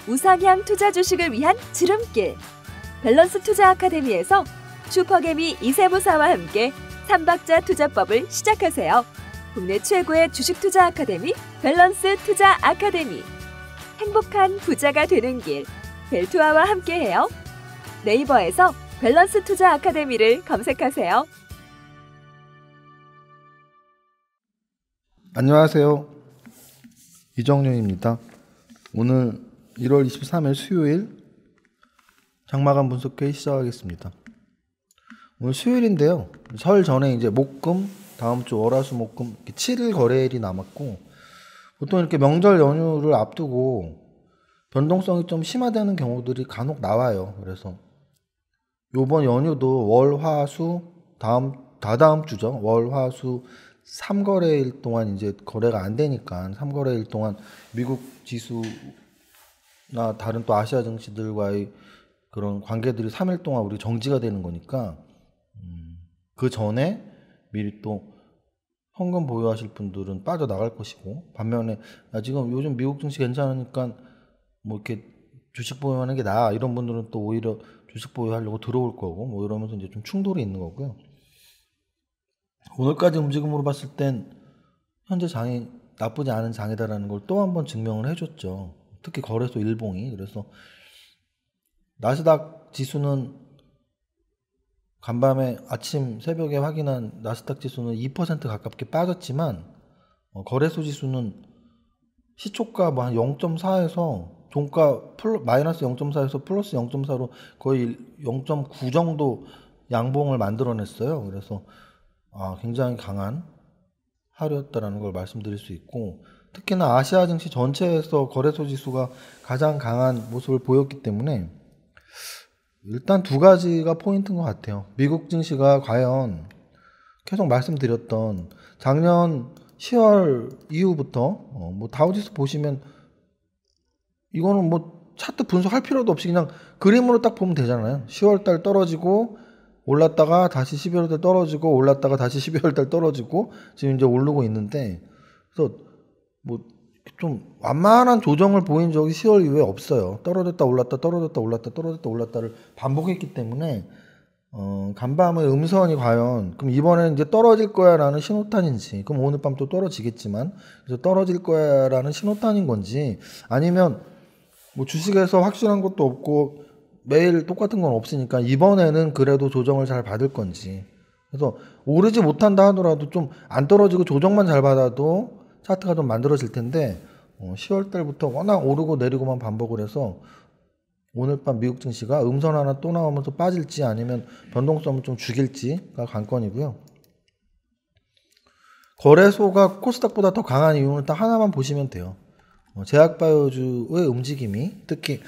우상향 투자 주식을 위한 지름길. 밸런스 투자 아카데미에서 슈퍼개미 이세무사와 함께 3박자 투자법을 시작하세요. 국내 최고의 주식 투자 아카데미 밸런스 투자 아카데미. 행복한 부자가 되는 길. 벨투아와 함께해요. 네이버에서 밸런스 투자 아카데미를 검색하세요. 안녕하세요. 이정윤입니다. 오늘 1월 23일 수요일 장마감 분석회 시작하겠습니다. 오늘 수요일인데요. 설 전에 이제 목금, 다음 주 월화수목금 7일 거래일이 남았고, 보통 이렇게 명절 연휴를 앞두고 변동성이 좀 심화되는 경우들이 간혹 나와요. 그래서 요번 연휴도 월, 화, 수 다다음 주죠. 월, 화, 수 3거래일 동안 이제 거래가 안 되니까 3거래일 동안 미국 지수나 다른 또 아시아 증시들과의 그런 관계들이 3일 동안 우리 정지가 되는 거니까 그 전에 미리 또 현금 보유하실 분들은 빠져나갈 것이고, 반면에 지금 요즘 미국 증시 괜찮으니까 뭐 이렇게 주식 보유하는 게 나아 이런 분들은 또 오히려 주식 보유하려고 들어올 거고, 뭐 이러면서 이제 좀 충돌이 있는 거고요. 오늘까지 움직임으로 봤을 땐 현재 장이 나쁘지 않은 장이다라는 걸 또 한 번 증명을 해줬죠. 특히 거래소 일봉이. 그래서 나스닥 지수는 간밤에 아침 새벽에 확인한 나스닥 지수는 2% 가깝게 빠졌지만, 거래소 지수는 시초가 뭐 한 0.4에서 종가 마이너스 0.4에서 플러스 0.4로 거의 0.9 정도 양봉을 만들어냈어요. 그래서 굉장히 강한 하루였다라는 걸 말씀드릴 수 있고, 특히나 아시아 증시 전체에서 거래소 지수가 가장 강한 모습을 보였기 때문에 일단 두 가지가 포인트인 것 같아요. 미국 증시가 과연 계속 말씀드렸던 작년 10월 이후부터 뭐 다우지수 보시면 이거는 뭐 차트 분석할 필요도 없이 그냥 그림으로 딱 보면 되잖아요. 10월달 떨어지고 올랐다가 다시 12월달 떨어지고 올랐다가 다시 12월달 떨어지고 지금 이제 오르고 있는데, 그래서 뭐 좀 완만한 조정을 보인 적이 10월 이후에 없어요. 떨어졌다 올랐다 떨어졌다 올랐다 떨어졌다 올랐다를 반복했기 때문에 간밤의 음선이 과연 그럼 이번에는 이제 떨어질 거야 라는 신호탄인지, 그럼 오늘 밤 또 떨어지겠지만 그래서 떨어질 거야 라는 신호탄인 건지, 아니면 뭐 주식에서 확실한 것도 없고 매일 똑같은 건 없으니까 이번에는 그래도 조정을 잘 받을 건지. 그래서 오르지 못한다 하더라도 좀 안 떨어지고 조정만 잘 받아도 차트가 좀 만들어질 텐데, 10월 달부터 워낙 오르고 내리고만 반복을 해서 오늘 밤 미국 증시가 음선 하나 또 나오면서 빠질지 아니면 변동성을 좀 죽일지가 관건이고요. 거래소가 코스닥보다 더 강한 이유는 딱 하나만 보시면 돼요. 제약바이오주의 움직임이, 특히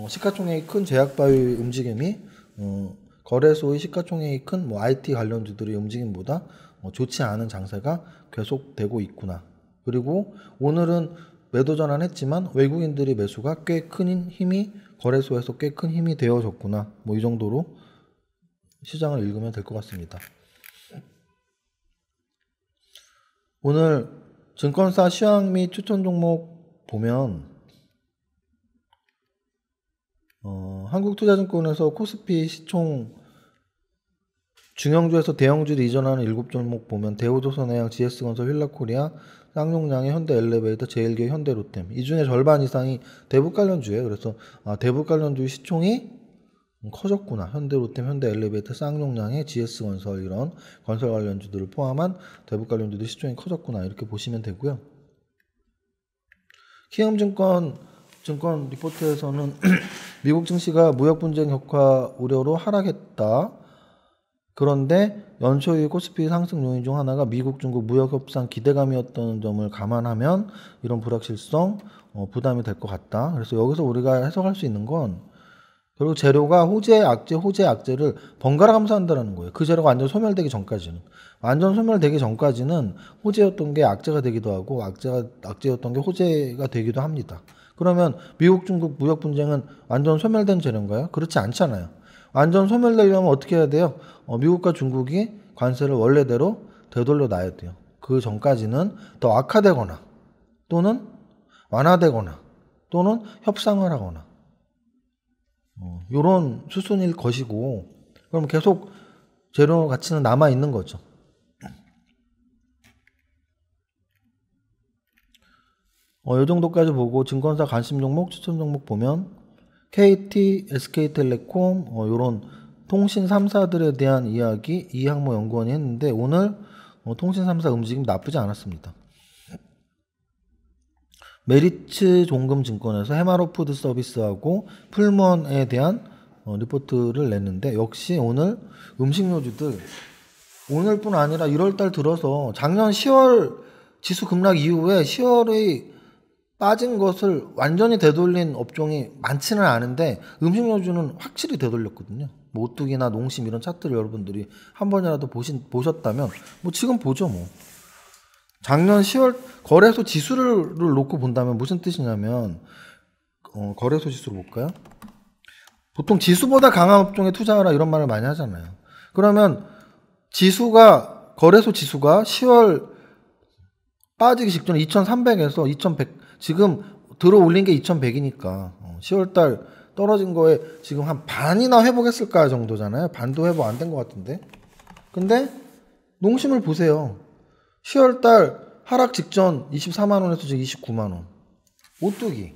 시가총액이 큰 제약바이오의 움직임이 거래소의 시가총액이 큰 뭐 IT 관련주들의 움직임보다 좋지 않은 장세가 계속되고 있구나. 그리고 오늘은 매도 전환했지만 외국인들의 매수가 꽤 큰 힘이, 거래소에서 꽤 큰 힘이 되어졌구나. 뭐 이 정도로 시장을 읽으면 될 것 같습니다. 오늘 증권사 시황 및 추천 종목 보면 한국투자증권에서 코스피 시총 중형주에서 대형주를 이전하는 7종목 보면 대우조선해양, GS건설, 휠라코리아, 쌍용량의, 현대엘리베이터, 제일기업, 현대로템, 이 중에 절반 이상이 대북 관련주예요. 그래서 대북 관련주의 시총이 커졌구나. 현대로템, 현대엘리베이터, 쌍용량의, GS건설 이런 건설 관련주들을 포함한 대북 관련주들 시총이 커졌구나. 이렇게 보시면 되고요. 키움증권 증권 리포트에서는 미국 증시가 무역 분쟁 격화 우려로 하락했다. 그런데 연초의 코스피 상승 요인 중 하나가 미국 중국 무역 협상 기대감이었던 점을 감안하면 이런 불확실성 부담이 될 것 같다. 그래서 여기서 우리가 해석할 수 있는 건 결국 재료가 호재, 악재를 번갈아 감사한다는 거예요. 그 재료가 완전 소멸되기 전까지는. 완전 소멸되기 전까지는 호재였던 게 악재가 되기도 하고 악재였던 게 호재가 되기도 합니다. 그러면 미국 중국 무역 분쟁은 완전 소멸된 재료인가요? 그렇지 않잖아요. 완전 소멸되려면 어떻게 해야 돼요? 미국과 중국이 관세를 원래대로 되돌려 놔야 돼요. 그 전까지는 더 악화되거나 또는 완화되거나 또는 협상을 하거나 이런 수순일 것이고, 그럼 계속 재료 가치는 남아 있는 거죠. 이 정도까지 보고 증권사 관심 종목, 추천 종목 보면 KT, SK텔레콤 이런 통신 3사들에 대한 이야기 이항모 연구원이 했는데, 오늘 통신 3사 움직임 나쁘지 않았습니다. 메리츠 종금증권에서 해마로푸드 서비스하고 풀무원에 대한 리포트를 냈는데, 역시 오늘 음식료주들 오늘뿐 아니라 1월달 들어서 작년 10월 지수 급락 이후에 10월의 빠진 것을 완전히 되돌린 업종이 많지는 않은데 음식료주는 확실히 되돌렸거든요. 뭐 오뚜기나 농심 이런 차트를 여러분들이 한 번이라도 보셨다면 뭐 지금 보죠. 뭐 작년 10월 거래소 지수를 놓고 본다면 무슨 뜻이냐면, 거래소 지수를 볼까요? 보통 지수보다 강한 업종에 투자하라 이런 말을 많이 하잖아요. 그러면 거래소 지수가 10월 빠지기 직전에 2300에서 2100, 지금 들어 올린 게 2100이니까 10월달 떨어진 거에 지금 한 반이나 회복했을까 정도잖아요. 반도 회복 안 된 것 같은데. 근데 농심을 보세요. 10월달 하락 직전 24만원에서 지금 29만원. 오뚜기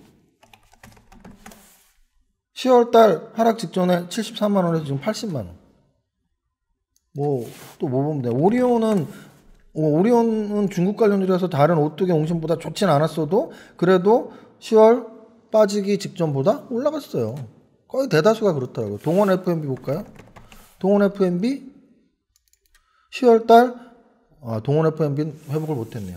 10월달 하락 직전에 74만원에서 지금 80만원. 또 뭐 보면 돼. 오리온은 중국 관련주라서 다른 오뚜기 농심보다 좋진 않았어도 그래도 10월 빠지기 직전보다 올라갔어요. 거의 대다수가 그렇더라고요. 동원 F&B 볼까요? 동원 F&B 10월달 동원 F&B는 회복을 못했네요.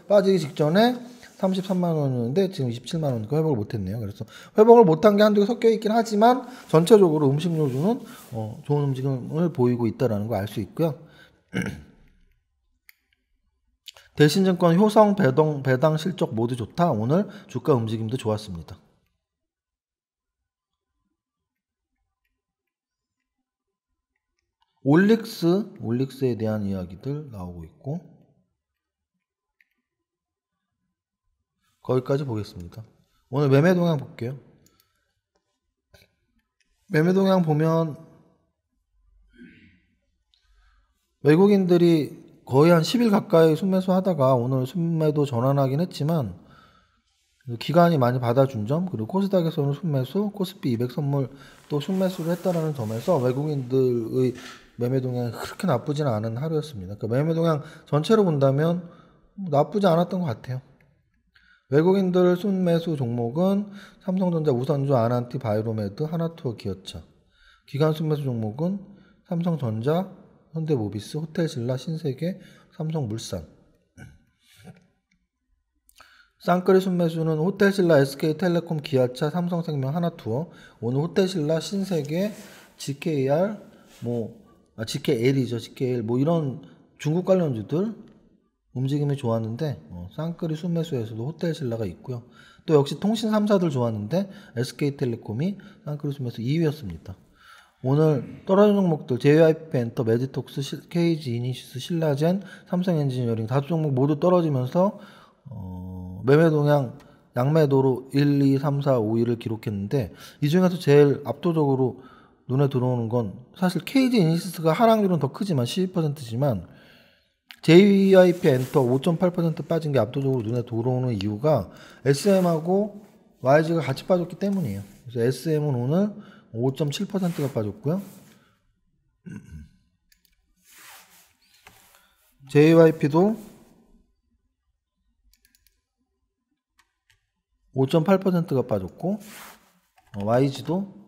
빠지기 직전에 33만원이었는데 지금 27만원이니까 회복을 못했네요. 그래서 회복을 못한 게 한두 개 섞여 있긴 하지만 전체적으로 음식료주는 좋은 움직임을 보이고 있다는 걸 알 수 있고요. 대신증권, 효성, 배당 실적 모두 좋다. 오늘 주가 움직임도 좋았습니다. 올릭스에 대한 이야기들 나오고 있고, 거기까지 보겠습니다. 오늘 매매 동향 볼게요. 매매 동향 보면 외국인들이 거의 한 10일 가까이 순매수 하다가 오늘 순매도 전환하긴 했지만 기관이 많이 받아준 점, 그리고 코스닥에서는 순매수, 코스피 200 선물 또 순매수를 했다는 점에서 외국인들의 매매 동향이 그렇게 나쁘지는 않은 하루였습니다. 그러니까 매매 동향 전체로 본다면 나쁘지 않았던 것 같아요. 외국인들 순매수 종목은 삼성전자, 우선주, 아난티, 바이로메드, 하나투어, 기어차. 기관 순매수 종목은 삼성전자, 현대모비스, 호텔신라, 신세계, 삼성물산. 쌍끌이 순매수는 호텔신라, SK텔레콤, 기아차, 삼성생명, 하나투어. 오늘 호텔신라, 신세계, GKR, GKL이죠. GKL 이런 중국 관련주들 움직임이 좋았는데 쌍끌이 순매수에서도 호텔신라가 있고요. 또 역시 통신 3사들 좋았는데 SK텔레콤이 쌍끌이 순매수 2위였습니다. 오늘 떨어진 종목들 JYP엔터, 메디톡스, KG 이니시스, 신라젠, 삼성엔지니어링 다수 종목 모두 떨어지면서 매매 동향 양매도로 1, 2, 3, 4, 5위를 기록했는데, 이 중에서 제일 압도적으로 눈에 들어오는 건 사실 KG 이니시스가 하락률은 더 크지만 12%지만 JYP엔터 5.8% 빠진 게 압도적으로 눈에 들어오는 이유가 SM하고 YG가 같이 빠졌기 때문이에요. 그래서 SM은 오늘 5.7%가 빠졌고요. JYP도 5.8%가 빠졌고 YG도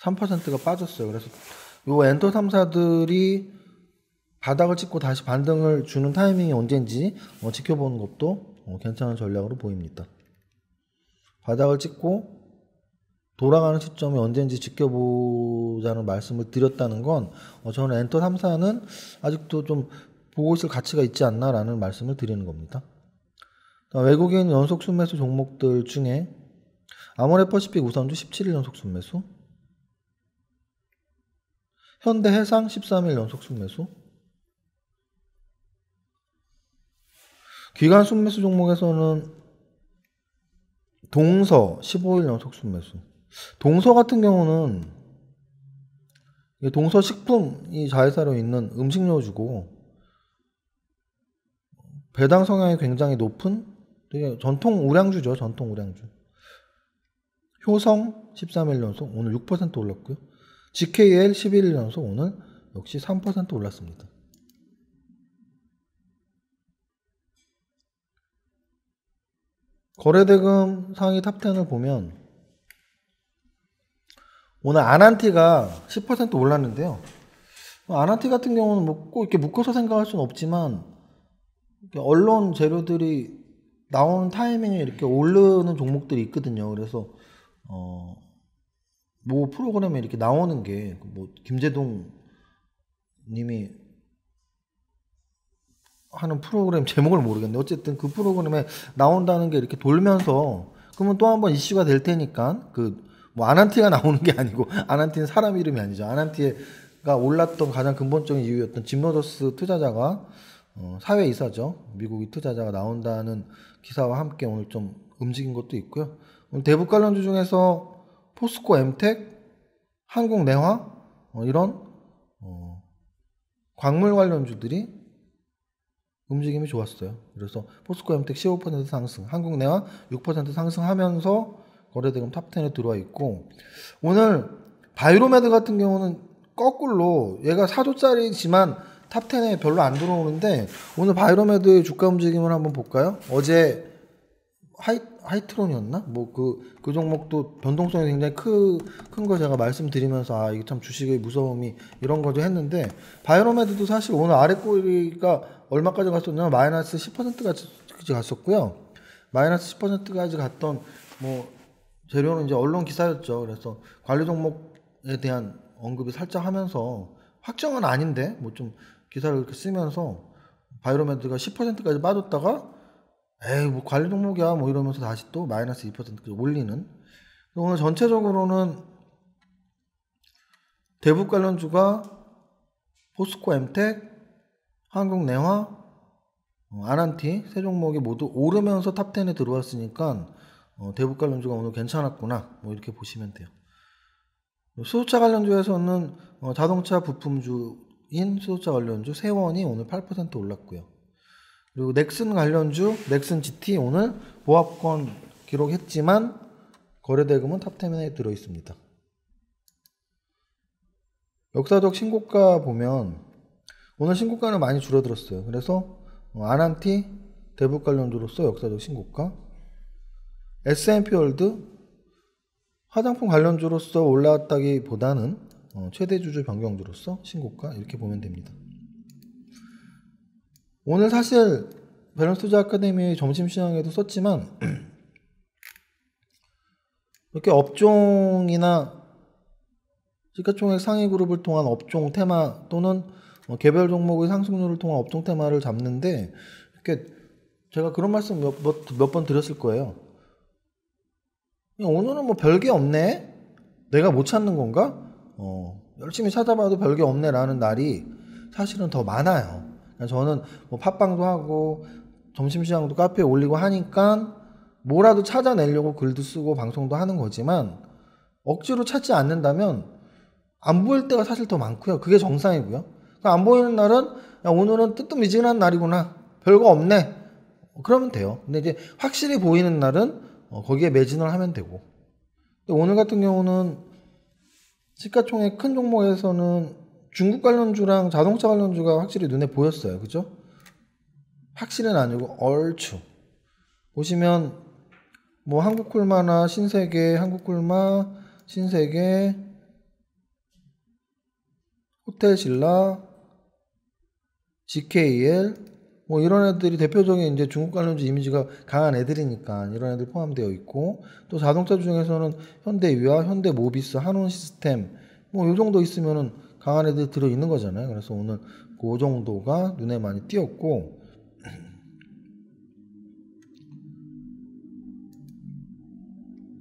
3%가 빠졌어요. 그래서 요 엔터 3사들이 바닥을 찍고 다시 반등을 주는 타이밍이 언제인지 지켜보는 것도 괜찮은 전략으로 보입니다. 바닥을 찍고 돌아가는 시점이 언제인지 지켜보자는 말씀을 드렸다는 건 저는 엔터 3사는 아직도 좀 보고 있을 가치가 있지 않나라는 말씀을 드리는 겁니다. 외국인 연속 순매수 종목들 중에 아모레퍼시픽 우선주 17일 연속 순매수, 현대해상 13일 연속 순매수, 기관 순매수 종목에서는 동서 15일 연속 순매수. 동서 같은 경우는 동서 식품이 자회사로 있는 음식료주고 배당 성향이 굉장히 높은 되게 전통 우량주죠. 전통 우량주. 효성 13일 연속 오늘 6% 올랐고요. GKL 11일 연속 오늘 역시 3% 올랐습니다. 거래대금 상위 탑10을 보면 오늘 아난티가 10% 올랐는데요. 아난티 같은 경우는 뭐 꼭 이렇게 묶어서 생각할 수는 없지만 언론 재료들이 나오는 타이밍에 이렇게 오르는 종목들이 있거든요. 그래서 뭐 프로그램에 이렇게 나오는 게 뭐 김재동 님이 하는 프로그램 제목을 모르겠는데 어쨌든 그 프로그램에 나온다는 게 이렇게 돌면서 그러면 또 한번 이슈가 될 테니까 뭐 아난티가 나오는 게 아니고 아난티는 사람 이름이 아니죠. 아난티가 올랐던 가장 근본적인 이유였던 짐로저스 투자자가 사회이사죠. 미국의 투자자가 나온다는 기사와 함께 오늘 좀 움직인 것도 있고요. 오늘 대북 관련주 중에서 포스코 엠텍, 한국내화 이런 광물 관련주들이 움직임이 좋았어요. 그래서 포스코 엠텍 15% 상승, 한국내화 6% 상승하면서 거래대금 탑10에 들어와 있고 오늘 바이로메드 같은 경우는 거꾸로 얘가 4조짜리지만 탑10에 별로 안 들어오는데 오늘 바이로메드의 주가 움직임을 한번 볼까요? 어제 하이트론이었나? 뭐 그 종목도 변동성이 굉장히 큰 거 제가 말씀드리면서 이게 참 주식의 무서움이 이런 거죠 했는데 바이로메드도 사실 오늘 아래 꼬리가 얼마까지 갔었냐면 마이너스 10%까지 갔었고요. 마이너스 10%까지 갔던 뭐 재료는 이제 언론 기사였죠. 그래서 관리 종목에 대한 언급이 살짝 하면서 확정은 아닌데 뭐 좀 기사를 이렇게 쓰면서 바이로메드가 10%까지 빠졌다가 에이 뭐 관리 종목이야 뭐 이러면서 다시 또 마이너스 2%까지 올리는. 오늘 전체적으로는 대북 관련주가 포스코 엠텍, 한국내화, 아난티 세 종목이 모두 오르면서 탑10에 들어왔으니까 대북 관련주가 오늘 괜찮았구나 뭐 이렇게 보시면 돼요. 수소차 관련주에서는 자동차 부품주인 수소차 관련주 세원이 오늘 8% 올랐고요. 그리고 넥슨 관련주 넥슨 GT 오늘 보합권 기록했지만 거래대금은 탑10에 들어있습니다. 역사적 신고가 보면 오늘 신고가는 많이 줄어들었어요. 그래서 아난티 대북 관련주로서 역사적 신고가, S&P월드 화장품 관련주로서 올라왔다기보다는 최대 주주 변경주로서 신고가 이렇게 보면 됩니다. 오늘 사실 밸런스 투자 아카데미 점심시장에도 썼지만 이렇게 업종이나 시가총액 상위 그룹을 통한 업종 테마 또는 개별 종목의 상승률을 통한 업종 테마를 잡는데 이렇게 제가 그런 말씀 몇 번 드렸을 거예요. 오늘은 뭐 별게 없네? 내가 못 찾는 건가? 열심히 찾아봐도 별게 없네 라는 날이 사실은 더 많아요. 저는 뭐 팟빵도 하고 점심시장도 카페에 올리고 하니까 뭐라도 찾아내려고 글도 쓰고 방송도 하는 거지만 억지로 찾지 않는다면 안 보일 때가 사실 더 많고요. 그게 정상이고요. 그러니까 안 보이는 날은 야, 오늘은 뜨뜻미지근한 날이구나. 별거 없네. 그러면 돼요. 근데 이제 확실히 보이는 날은 거기에 매진을 하면 되고. 근데 오늘 같은 경우는 시가총액 큰 종목에서는 중국 관련주랑 자동차 관련주가 확실히 눈에 보였어요. 그죠? 확실히는 아니고 얼추. 보시면 뭐 한국콜마나 신세계, 한국콜마, 신세계, 호텔신라, GKL 뭐 이런 애들이 대표적인 이제 중국 관련주 이미지가 강한 애들이니까 이런 애들 포함되어 있고 또 자동차 중에서는 현대위아, 현대모비스, 한원시스템 뭐 요 정도 있으면은 강한 애들 들어 있는 거잖아요. 그래서 오늘 그 정도가 눈에 많이 띄었고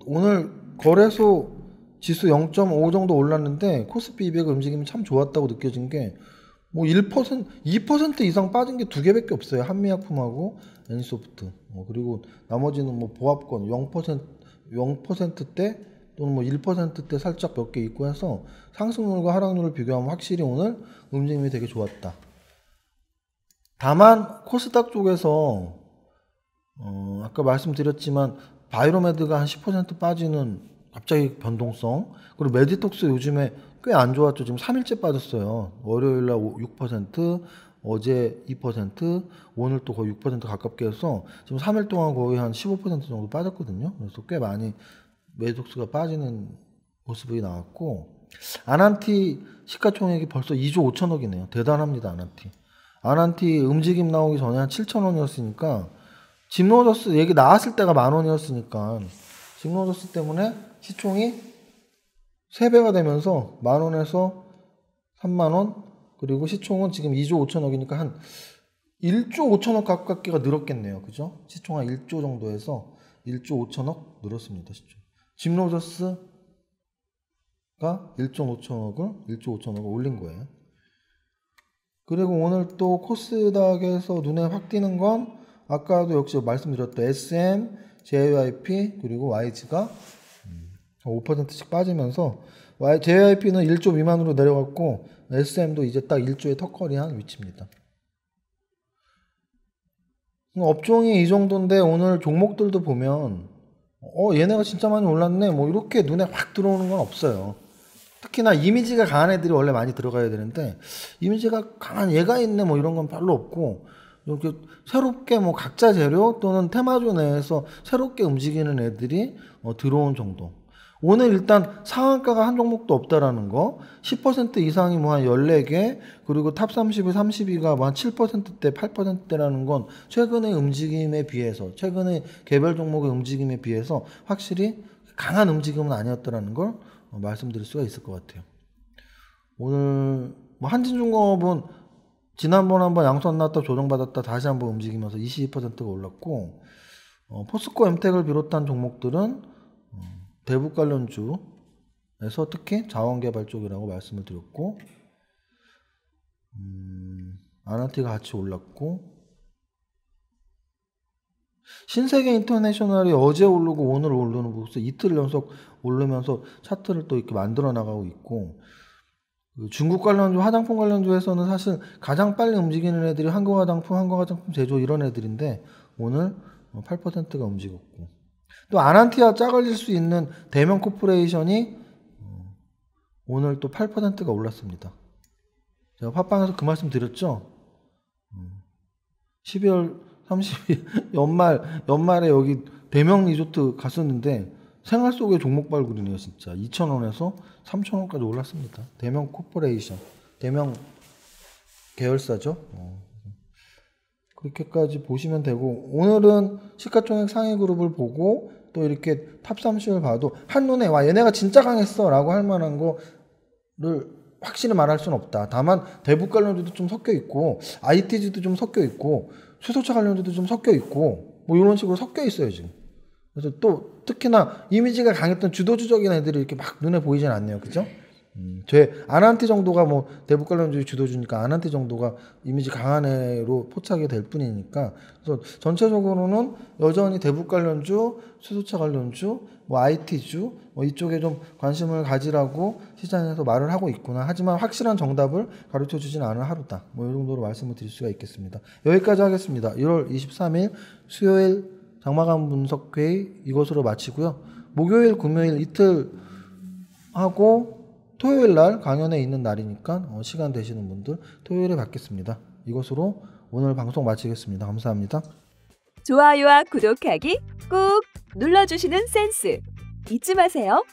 오늘 거래소 지수 0.5 정도 올랐는데 코스피 200 움직임이 참 좋았다고 느껴진 게 뭐 1%, 2% 이상 빠진 게 두 개밖에 없어요. 한미약품하고 N소프트. 그리고 나머지는 뭐 보합권 0%대 또는 뭐 1%대 살짝 몇 개 있고 해서 상승률과 하락률을 비교하면 확실히 오늘 움직임이 되게 좋았다. 다만 코스닥 쪽에서 아까 말씀드렸지만 바이로메드가 한 10% 빠지는 갑자기 변동성, 그리고 메디톡스 요즘에 꽤 안 좋았죠. 지금 3일째 빠졌어요. 월요일날 6%, 어제 2%, 오늘 또 거의 6% 가깝게 해서 지금 3일 동안 거의 한 15% 정도 빠졌거든요. 그래서 꽤 많이 메디톡스가 빠지는 모습이 나왔고, 아난티 시가총액이 벌써 2조 5천억이네요. 대단합니다. 아난티 움직임 나오기 전에 한 7천원이었으니까, 짐로저스 얘기 나왔을 때가 10,000원이었으니까 짐로저스 때문에 시총이 3배가 되면서 10,000원에서 30,000원, 그리고 시총은 지금 2조 5천억이니까 한 1조 5천억 가깝게가 늘었겠네요. 그죠? 시총 한 1조 정도에서 1조 5천억 늘었습니다. 시총. 짐로저스가 1조 5천억을 올린 거예요. 그리고 오늘 또 코스닥에서 눈에 확 띄는 건 아까도 역시 말씀드렸던 SM, JYP 그리고 YG가 5%씩 빠지면서 JYP는 1조 미만으로 내려갔고 SM도 이제 딱 1조에 턱걸이한 위치입니다. 업종이 이 정도인데 오늘 종목들도 보면 얘네가 진짜 많이 올랐네 뭐 이렇게 눈에 확 들어오는 건 없어요. 특히나 이미지가 강한 애들이 원래 많이 들어가야 되는데 이미지가 강한 얘가 있네 뭐 이런 건 별로 없고, 이렇게 새롭게 뭐 각자 재료 또는 테마주 내에서 새롭게 움직이는 애들이 들어온 정도. 오늘 일단 상한가가 한 종목도 없다라는 거, 10% 이상이 뭐 한 14개, 그리고 탑 30이 32가 뭐 한 7%대, 8%대라는 건 최근의 움직임에 비해서, 최근의 개별 종목의 움직임에 비해서 확실히 강한 움직임은 아니었다라는 걸 말씀드릴 수가 있을 것 같아요. 오늘 뭐 한진중공업은 지난번 한번 양손 나왔다 조정받았다 다시 한번 움직이면서 22%가 올랐고, 포스코 엠텍을 비롯한 종목들은 대북 관련주에서 특히 자원개발 쪽이라고 말씀을 드렸고, 아난티가 같이 올랐고, 신세계 인터내셔널이 어제 오르고 오늘 오르는 모습, 이틀 연속 오르면서 차트를 또 이렇게 만들어 나가고 있고, 중국 관련주, 화장품 관련주에서는 사실 가장 빨리 움직이는 애들이 한국화장품 제조 이런 애들인데 오늘 8%가 움직였고, 또 아난티와 짝을릴 수 있는 대명 코퍼레이션이 오늘 또 8%가 올랐습니다. 제가 팟빵에서 그 말씀 드렸죠. 12월 30일 연말에 여기 대명 리조트 갔었는데 생활 속의 종목 발굴이네요. 진짜 2,000원에서 3,000원까지 올랐습니다. 대명 코퍼레이션, 대명 계열사죠. 그렇게까지 보시면 되고, 오늘은 시가총액 상위 그룹을 보고 또 이렇게 탑 30을 봐도 한눈에 와 얘네가 진짜 강했어 라고 할 만한 거를 확실히 말할 수는 없다. 다만 대북 관련주도 좀 섞여 있고 IT주도 좀 섞여 있고 수소차 관련주도 좀 섞여 있고 뭐 이런 식으로 섞여 있어요 지금. 그래서 또 특히나 이미지가 강했던 주도주적인 애들이 이렇게 막 눈에 보이진 않네요. 그죠? 제 아난티 정도가 뭐 대북 관련주의 주도주니까 아난티 정도가 이미지 강한 애로 포착이 될 뿐이니까, 그래서 전체적으로는 여전히 대북 관련주, 수소차 관련주, 뭐 IT주 뭐 이쪽에 좀 관심을 가지라고 시장에서 말을 하고 있구나. 하지만 확실한 정답을 가르쳐 주진 않은 하루다. 뭐 이 정도로 말씀을 드릴 수가 있겠습니다. 여기까지 하겠습니다. 1월 23일 수요일 장마감 분석회의 이것으로 마치고요. 목요일, 금요일 이틀 하고 토요일 날 강연에 있는 날이니까 시간 되시는 분들 토요일에 뵙겠습니다. 이것으로 오늘 방송 마치겠습니다. 감사합니다. 좋아요와 구독하기 꾹 눌러주시는 센스 잊지 마세요.